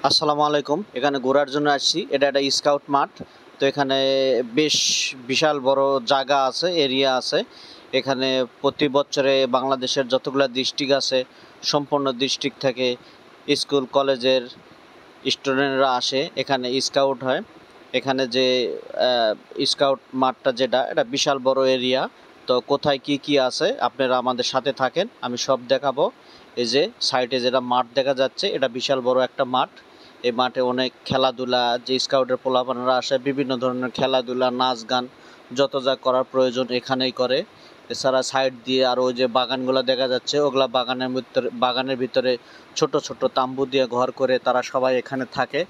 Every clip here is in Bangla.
আসসালামু আলাইকুম। এখানে ঘোরার জন্য আসছি। এটা একটা স্কাউট মাঠ। তো এখানে বেশ বিশাল বড় জায়গা আছে, এরিয়া আছে। এখানে প্রতি বছরে বাংলাদেশের যতগুলো ডিস্ট্রিক্ট আছে সম্পূর্ণ ডিস্ট্রিক্ট থেকে স্কুল কলেজের স্টুডেন্টরা আসে, এখানে স্কাউট হয়। এখানে যে স্কাউট মাঠটা এটা বিশাল বড় এরিয়া। তো কোথায় কি কি আছে আপনারা আমাদের সাথে থাকেন, আমি সব দেখাবো। এই যে সাইডে যেটা মাঠ দেখা যাচ্ছে, এটা বিশাল বড় একটা মাঠ। এই মাঠে অনেক খেলাধুলা, যে স্কাউটের পোলাপানরা আসে বিভিন্ন ধরনের খেলাধুলা, নাচ গান যত যা করার প্রয়োজন এখানেই করে। এছাড়া সাইড দিয়ে আর ওই যে বাগানগুলো দেখা যাচ্ছে, ওগুলা বাগানের ভিতরে ছোট ছোট তাম্বু দিয়ে ঘর করে তারা সবাই এখানে থাকে।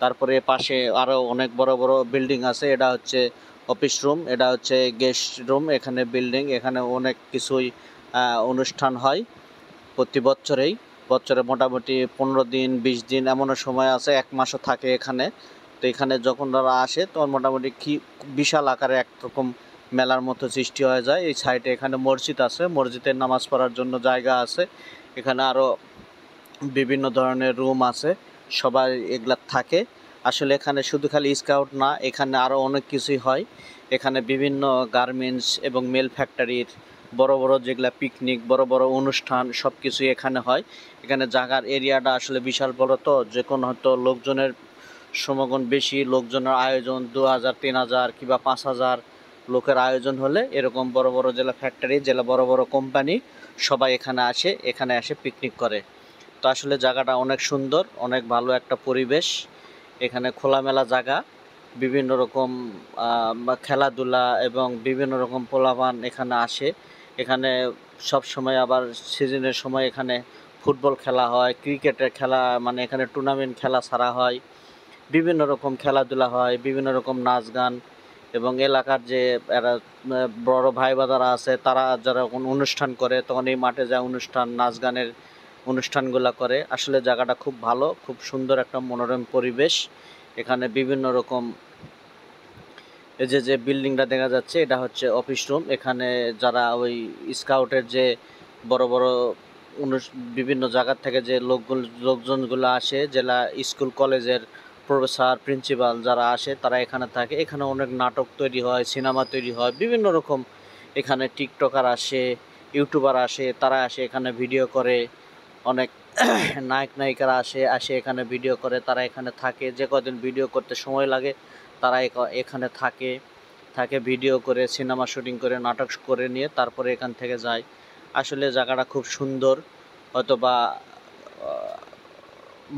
তারপরে পাশে আরও অনেক বড় বড় বিল্ডিং আছে। এটা হচ্ছে অফিস রুম, এটা হচ্ছে গেস্ট রুম। এখানে বিল্ডিং, এখানে অনেক কিছুই অনুষ্ঠান হয় প্রতি বছরে মোটামুটি 15 দিন 20 দিন এমনও সময় আছে, 1 মাসও থাকে এখানে। তো এখানে যখন তারা আসে তখন মোটামুটি বিশাল আকারে একরকম মেলার মতো সৃষ্টি হয়ে যায়। এই সাইডে এখানে মসজিদ আছে, মসজিদের নামাজ পড়ার জন্য জায়গা আছে। এখানে আরও বিভিন্ন ধরনের রুম আছে, সবাই এগুলা থাকে। আসলে এখানে শুধু খালি স্কাউট না, এখানে আরও অনেক কিছুই হয়। এখানে বিভিন্ন গার্মেন্টস এবং মেল ফ্যাক্টরির বড় বড় যেগুলা পিকনিক, বড় বড় অনুষ্ঠান সব কিছুই এখানে হয়। এখানে জায়গার এরিয়াটা আসলে বিশাল বড়, তো যে কোনো হয়তো লোকজনের সমাগম বেশি, লোকজনের আয়োজন 2000 3000 কিংবা 5000 লোকের আয়োজন হলে এরকম বড় বড় জেলা ফ্যাক্টরি, জেলা বড় বড় কোম্পানি সবাই এখানে আসে পিকনিক করে। তো আসলে জায়গাটা অনেক সুন্দর, অনেক ভালো একটা পরিবেশ। এখানে খোলামেলা জায়গা, বিভিন্ন রকম খেলাধুলা এবং বিভিন্ন রকম পোলাপান এখানে আসে। এখানে সব সময় আবার সিজনের সময় এখানে ফুটবল খেলা হয়, ক্রিকেটের খেলা, মানে এখানে টুর্নামেন্ট খেলা ছাড়া হয়, বিভিন্ন রকম খেলাধুলা হয়, বিভিন্ন রকম নাচ গান। এবং এলাকার যে এরা বড় ভাই বাদারা আছে, তারা যারা কোনো অনুষ্ঠান করে তখন এই মাঠে যায় নাচ গানের অনুষ্ঠানগুলো করে। আসলে জায়গাটা খুব ভালো, খুব সুন্দর একটা মনোরম পরিবেশ। এখানে বিভিন্ন রকম এই যে বিল্ডিংটা দেখা যাচ্ছে, এটা হচ্ছে অফিস রুম। এখানে যারা ওই স্কাউটের যে বড় বড় বিভিন্ন জায়গা থেকে যে লোকজনগুলো আসে, জেলা স্কুল কলেজের প্রফেসর প্রিন্সিপাল যারা আসে তারা এখানে থাকে। এখানে অনেক নাটক তৈরি হয়, সিনেমা তৈরি হয়, বিভিন্ন রকম। এখানে টিকটকার আসে, ইউটিউবার আসে, তারা আসে এখানে ভিডিও করে। অনেক নায়ক নায়িকারা আসে এখানে ভিডিও করে, তারা এখানে থাকে। যে কদিন ভিডিও করতে সময় লাগে তারা এখানে থাকে ভিডিও করে, সিনেমা শুটিং করে, নাটক করে নিয়ে তারপরে এখান থেকে যায়। আসলে জায়গাটা খুব সুন্দর। হয়তোবা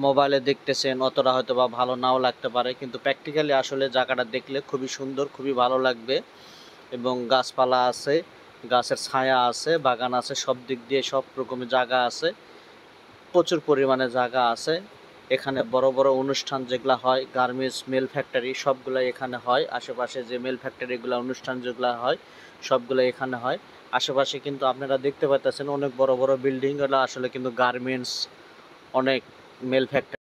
মোবাইলে দেখতেছেন, অতটা হয়তোবা ভালো নাও লাগতে পারে, কিন্তু প্র্যাকটিক্যালি আসলে জায়গাটা দেখলে খুবই সুন্দর, খুবই ভালো লাগবে। এবং গাছপালা আছে, গাছের ছায়া আছে, বাগান আছে, সব দিক দিয়ে সব রকমের জায়গা আছে, প্রচুর পরিমাণে জায়গা আছে। এখানে বড় বড় অনুষ্ঠান যেগুলো হয়, গার্মেন্টস, মেল ফ্যাক্টরি সবগুলো এখানে হয়। আশেপাশে যে মেল ফ্যাক্টরিগুলো অনুষ্ঠান যেগুলো হয় সবগুলো এখানে হয়। আশেপাশে কিন্তু আপনারা দেখতে পাচ্ছেন অনেক বড় বড় বিল্ডিং, এগুলো আসলে কিন্তু গার্মেন্টস, অনেক মেল ফ্যাক্টরি।